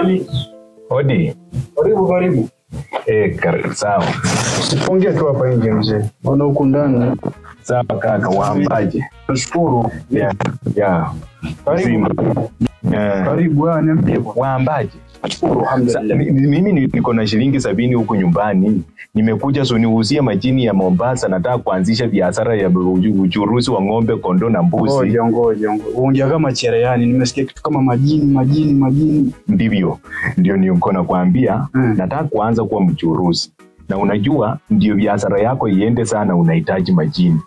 Ali. Hodi. Karibu. Karibu sawa. Ongea tu hapa nje mzee. Mbona huko ndani? Sawa kaka, waambaje? Nashukuru. Yeah. Karibu. Karibu niambie waambaje? Nashukuru alhamdulillah. Mimi niko na shilingi 70 huko nyumbani. Nimekuja niuzie majini ya Mombasa, nataka kuanzisha biashara ya uchuruzi wa ng'ombe, kondoo na mbuzi. Ngoja. Unja kama cherehani, nimesikia kitu kama majini. Ndio niko na kuambia, nataka kuanza kuwa mchuruzi. Na unajua ndio biashara yako iende sana unahitaji majini.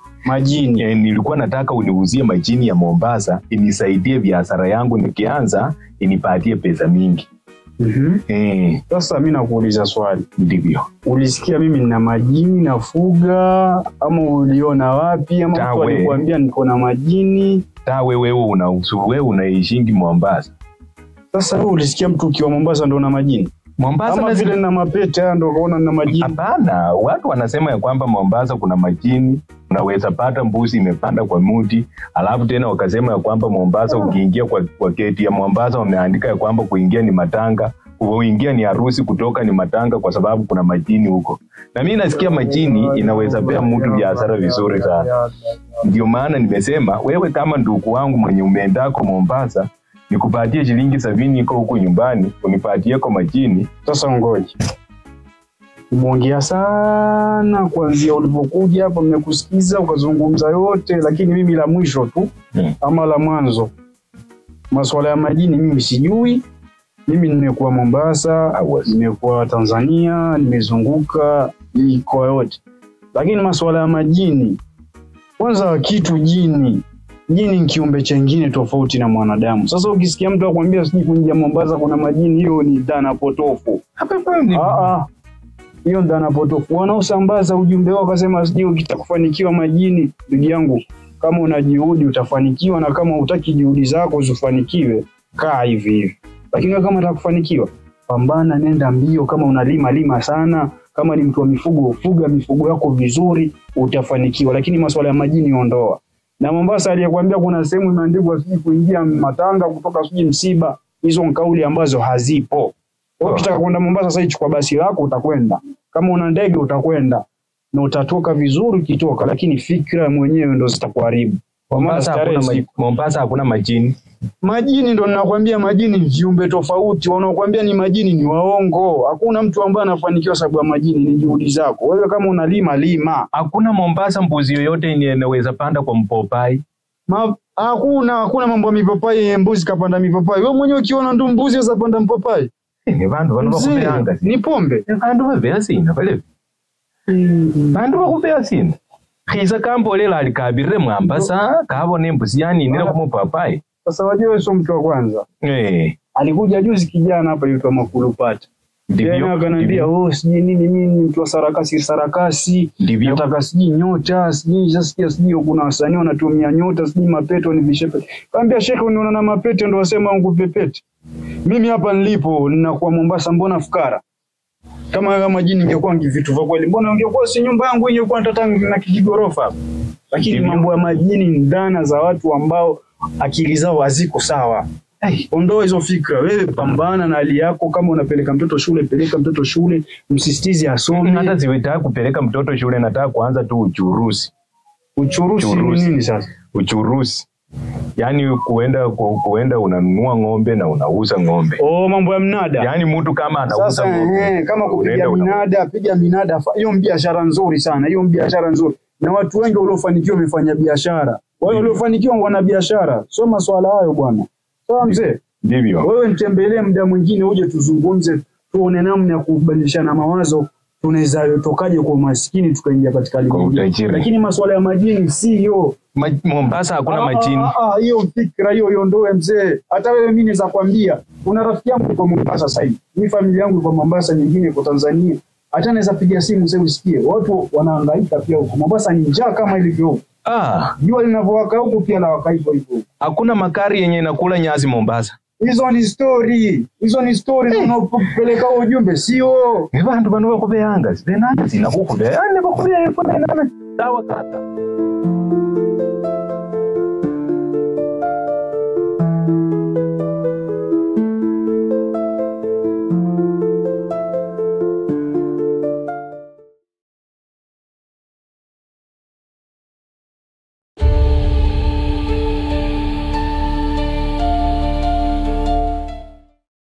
Nilikuwa nataka uniuzie majini ya Mombasa inisaidie biashara yangu, nikianza inipatie pesa mingi. Sasa mimi nakuuliza swali. Ndivyo. Ulisikia mimi nina majini nafuga ama uliona wapi ama mtu alikwambia niko na majini? Wewe unaishingi Mombasa. Sasa wewe ulisikia mtu ukiwa Mombasa ndo una majini? Mombasa na vile na mapete ndo unaona na majini. Hapana, watu wanasema ya kwamba Mombasa kuna majini, unaweza pata mbuzi imepanda kwa muti, alafu tena wakasema ya kwamba Mombasa ukiingia kwa gate ya Mombasa wameandika ya kwamba kuingia ni matanga, kuingia ni harusi, kutoka ni matanga kwa sababu kuna majini huko. Na mimi nasikia majini inaweza pea mtu biashara vizuri sana. Ndio maana nimesema wewe kama ndugu wangu mwenye umeendako Mombasa, nikupatie shilingi 70 iko huko nyumbani, unipatie kwa majini. Sasa ngoja. Umeongea sana kuanzia ulipokuja hapa, nimekusikiza ukazungumza yote, lakini mimi la mwisho tu ama la mwanzo, masuala ya majini mimi sijui. Mimi nimekuwa Mombasa, nimekuwa Tanzania, nimezunguka mikoa yote. Lakini masuala ya majini, kwanza kitu jini ni kiumbe chengine tofauti na mwanadamu. Sasa ukisikia mtu akwambia siji kuingia Mombasa kuna majini, hiyo ni dhana potofu. Hiyo dhana potofu. Wanaosambaza ujumbe wao wakasema siji ukitakufanikiwa majini, ndugu yangu, kama una juhudi utafanikiwa, na kama hutaki juhudi zako usifanikiwe, kaa hivi. Lakini kama utakufanikiwa, pambana, nenda mbio. Kama unalima sana, kama ni mtu wa mifugo, fuga mifugo yako vizuri, utafanikiwa. Lakini masuala ya majini ondoa. Na Mombasa aliyekwambia kuna sehemu imeandikwa siji kuingia matanga kutoka siji msiba, hizo kauli ambazo hazipo. Ukitaka kwenda Mombasa sasa chukua basi lako utakwenda. Kama una ndege utakwenda na utatoka vizuri ukitoka, lakini fikra mwenyewe ndo zitakuharibu. Mombasa hakuna majini. Majini ndo ninakwambia, majini ni viumbe tofauti. Wanaokuambia ni majini ni waongo. Hakuna mtu ambaye anafanikiwa sababu ya majini, ni juhudi zako. Wewe kama unalima lima. Hakuna Mombasa mbuzi yoyote inaweza panda kwa mpopai. Hakuna mambo ya mipopai, mbuzi kapanda mipopai. Wewe mwenyewe ukiona ndo mbuzi unaweza panda mpopai. Ni vandu vakubeanga. Ni pombe. Vandu vabeasina vale. Vandu vakubeasina. Khisa kambolela alikabire Mombasa, kabone mbuzi yani nira kwa mpopai. Sasa wajua sio mtu wa kwanza. Alikuja juzi kijana hapa yuko Makulupata. Ndio akaniambia siji nini, mimi mtu wa sarakasi. Nataka siji nyota, siji kuna wasanii wanatumia nyota, siji mapeto ni vishepe. Kaambia shekhe, unaona na mapete ndio wasema wangu pepete. Mimi hapa nilipo ninakuwa Mombasa, mbona fukara? Kama majini ingekuwa vitu vya kweli, mbona ungekuwa si nyumba yangu ingekuwa nitatanga na kijigorofa. Lakini mambo ya majini ni dhana za watu ambao akili zao haziko sawa. Ondoa hizo fikra. Wewe pambana na hali yako. Kama unapeleka mtoto shule, peleka mtoto shule, msisitize asome. Hata siwetaka kupeleka mtoto shule, nataka kuanza tu uchuruzi. Uchuruzi nini sasa? Uchuruzi. Yaani kuenda unanunua ng'ombe na unauza ng'ombe. Mambo ya mnada. Yaani mtu kama anauza ng'ombe. Kama kupiga minada, piga minada. Hiyo biashara nzuri sana. Hiyo biashara nzuri. Na watu wengi waliofanikiwa wamefanya biashara. Wale waliofanikiwa wana biashara. Sio masuala hayo bwana. Sawa mzee? Ndivyo. Wewe nitembelee muda mwingine uje tuzungumze, tuone namna ya kubadilishana mawazo, tunaweza tokaje kwa maskini tukaingia katika limwengu. Lakini masuala ya majini sio. Mombasa hakuna majini. Hiyo fikra hiyo iondoe mzee. Hata wewe mimi naweza kwambia, kuna rafiki yangu kwa Mombasa sasa hivi. Mimi familia yangu kwa Mombasa, nyingine kwa Tanzania. Hata naweza piga simu sasa usikie. Watu wanahangaika pia huko. Mombasa ni njaa kama ilivyo huko. Jua linavowaka huko pia la waka hivyo hivyo. Hakuna makari yenye inakula nyasi Mombasa. Hizo ni story unapeleka ujumbe sio. Ni vandu vakubeanga. Sina kukubea. Ni bakubea yefuna nana. Sawa kaka.